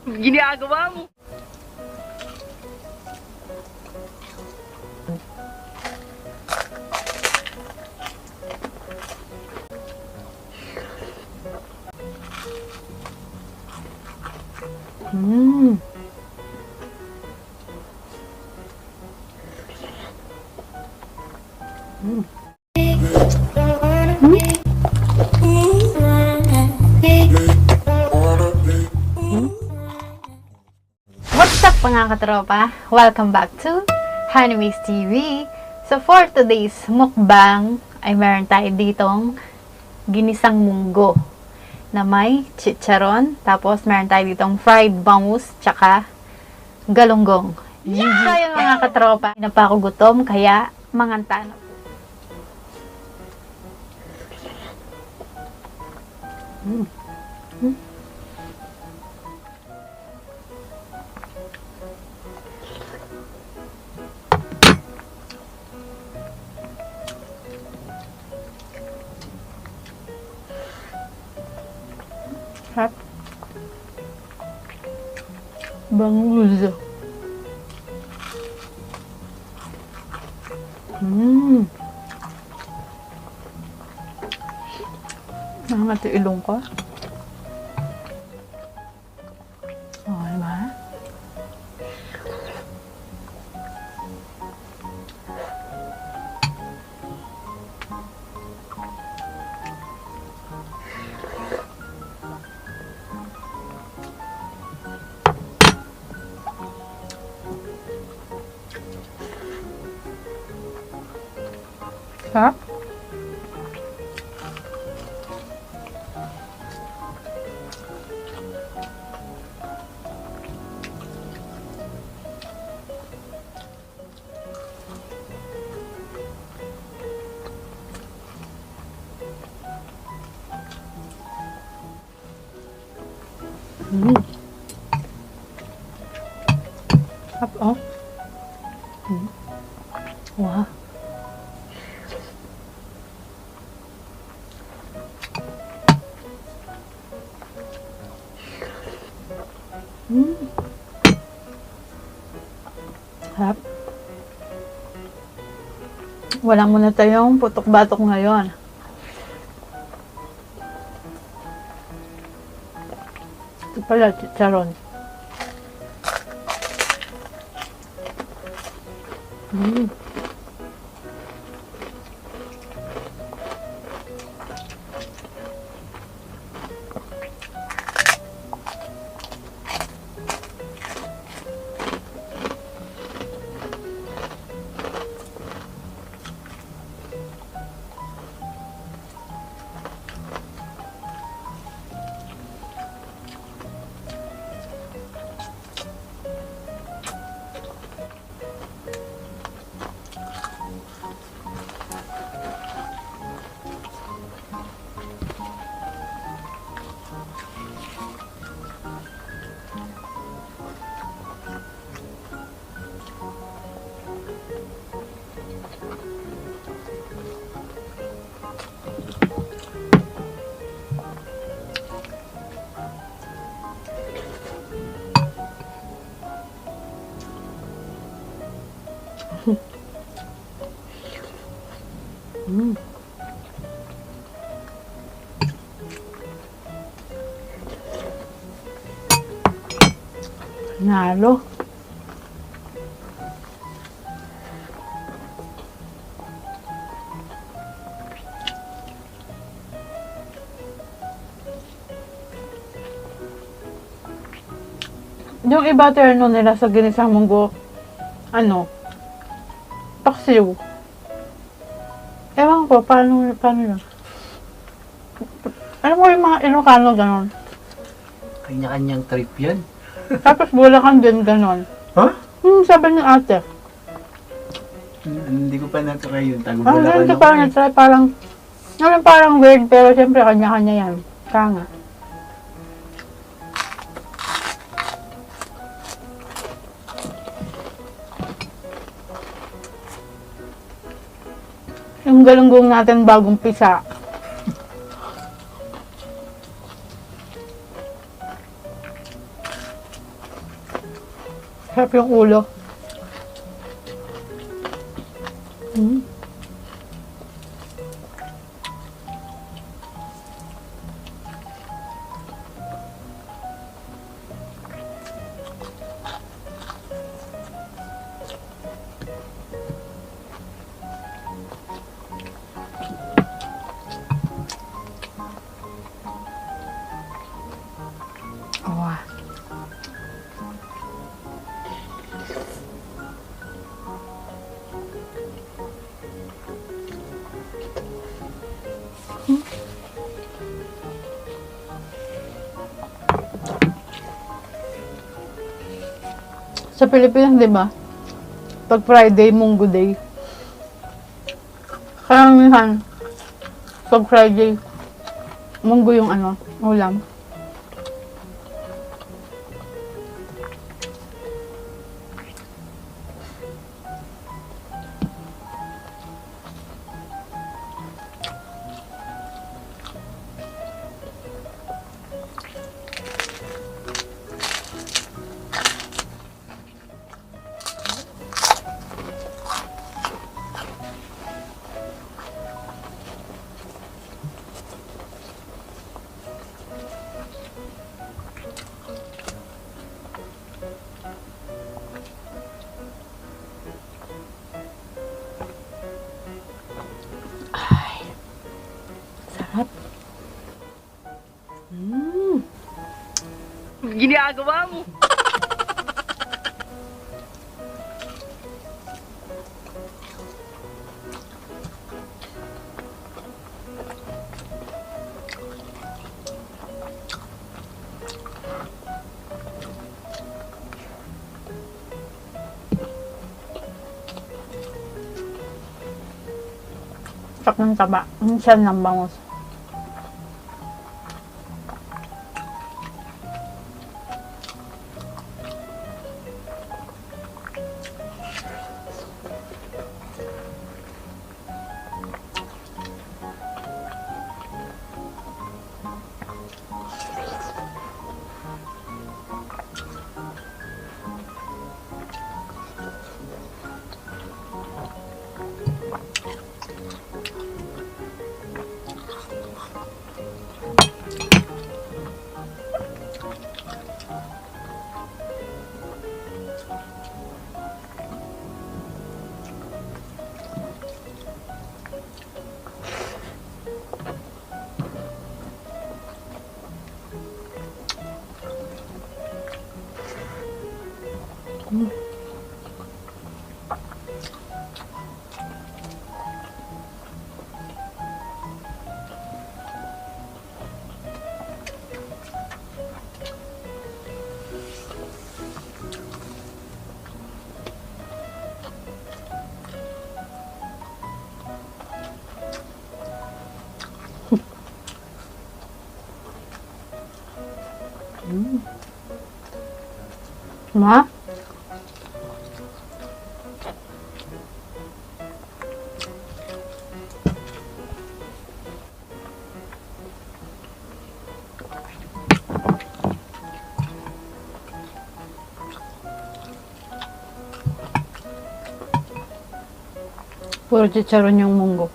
Ginagawa mo. Mm. Mm. What's up mga katropa? Welcome back to Honeyways TV. So for today's mukbang ay meron tayo ditong ginisang munggo na may chicharon. Tapos meron tayo ditong fried bangus tsaka galunggong. So yun mga katropa, hindi na pa ako gutom kaya manganta na po. Mm. Mm. Sarap. Bangus. Mmm. Nangat yung ilong ko. Oh, diba? Sarap. Mm. Sarap, oh. Mm. Wow. Mm. Sarap. Wala muna tayong putok-batok ngayon. Ito pala, chicharon. Mm. Mm. Nalo. Yung iba terno nila sa ginisang munggo, paksiw. Ewan ko, paano yun? Alam mo yung mga Ilocano ganon. Kanya-kanyang trip yan. Tapos Bulacan din ganon. Ha? Sabi ni ate. Hindi ko pa na-try yun. Ano Tago-Bulacan ito ako parang eh. na-try, parang weird, pero siyempre kanya-kanya yan. Kanga. Yung galunggong natin bagong pisa. Sarap yung ulo. Mm. Wow. Sa Pilipinas, di ba? Pag Friday, Munggo Day. Kaya minsan, pag Friday, Munggo yung ulam. Sarap. Ginagawa mo. Sarap ng taba. Ang siyan ng bangus. Ma? Puro chicharon yung munggo.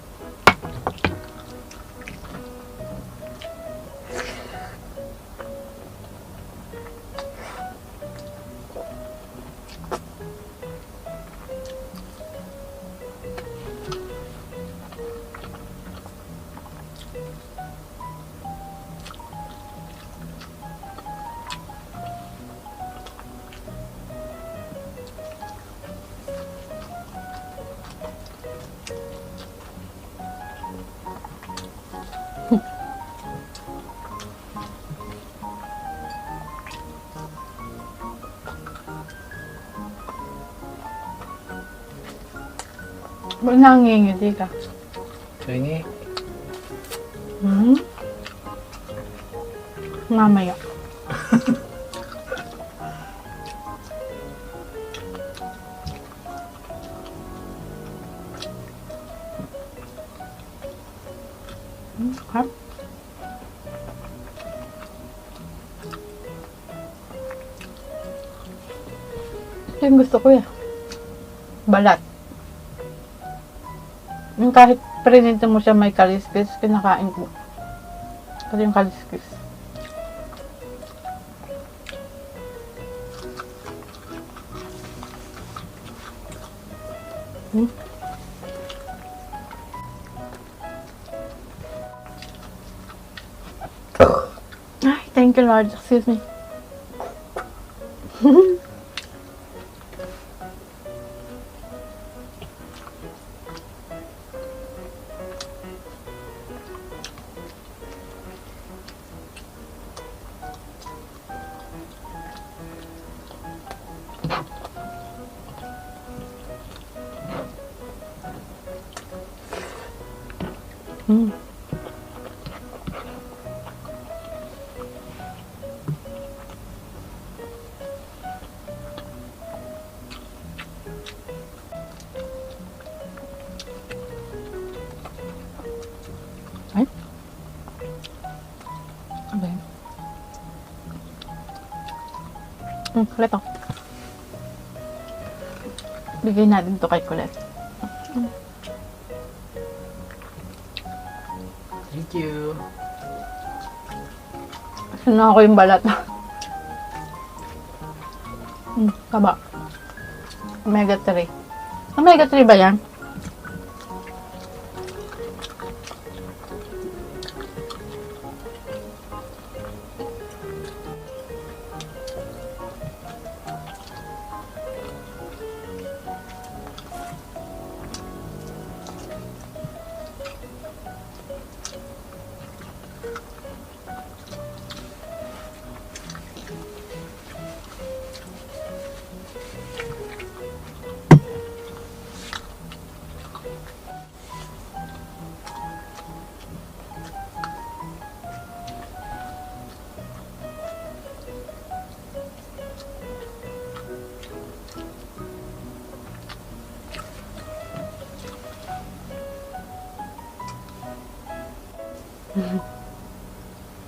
Ba't nangingiti ka? Kaya Mamaya. Ha? Ito yung gusto ko eh. Balat. Yung kahit prinito mo siya may kaliskis, kinakain ko. Ito yung kaliskis. Ay, thank you Lord. Excuse me. Mm. Ay? Ano ba yun? Kulit ako. Bigay natin to kay Kulit. Thank you. Sino ako yung balat? Taba. Omega 3. Omega 3 ba yan?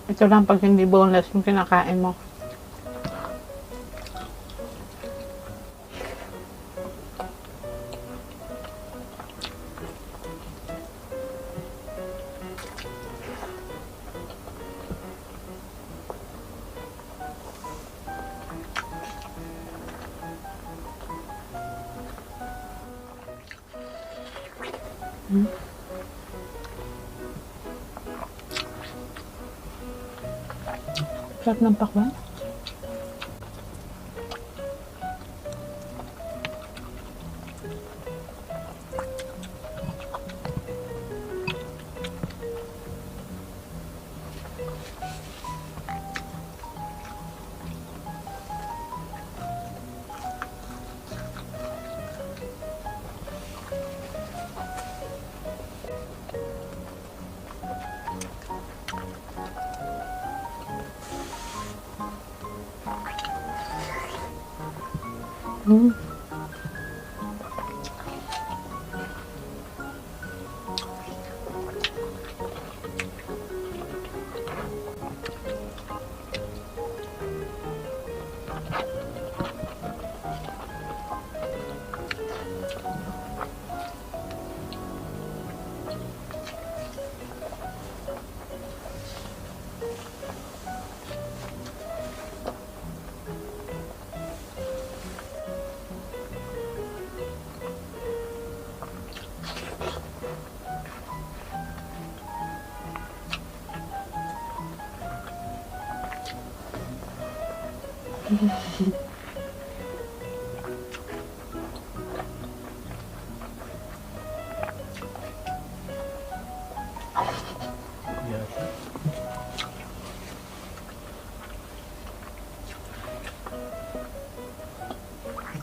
Ito lang pag hindi boneless yung kinakain mo. Sarap ng pakwan. Yeah.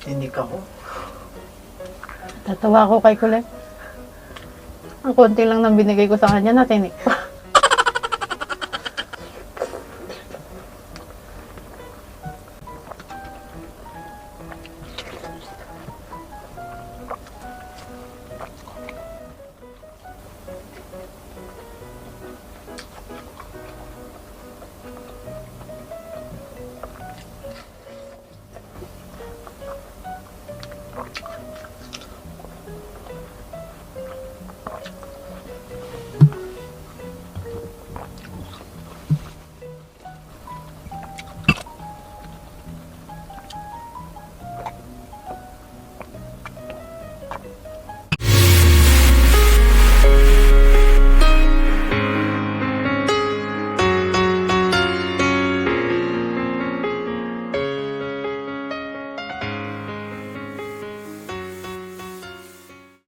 Tinik ako. Tatawa ako kay Kulit. Ang konti lang nang binigay ko sa kanya, natinik ko.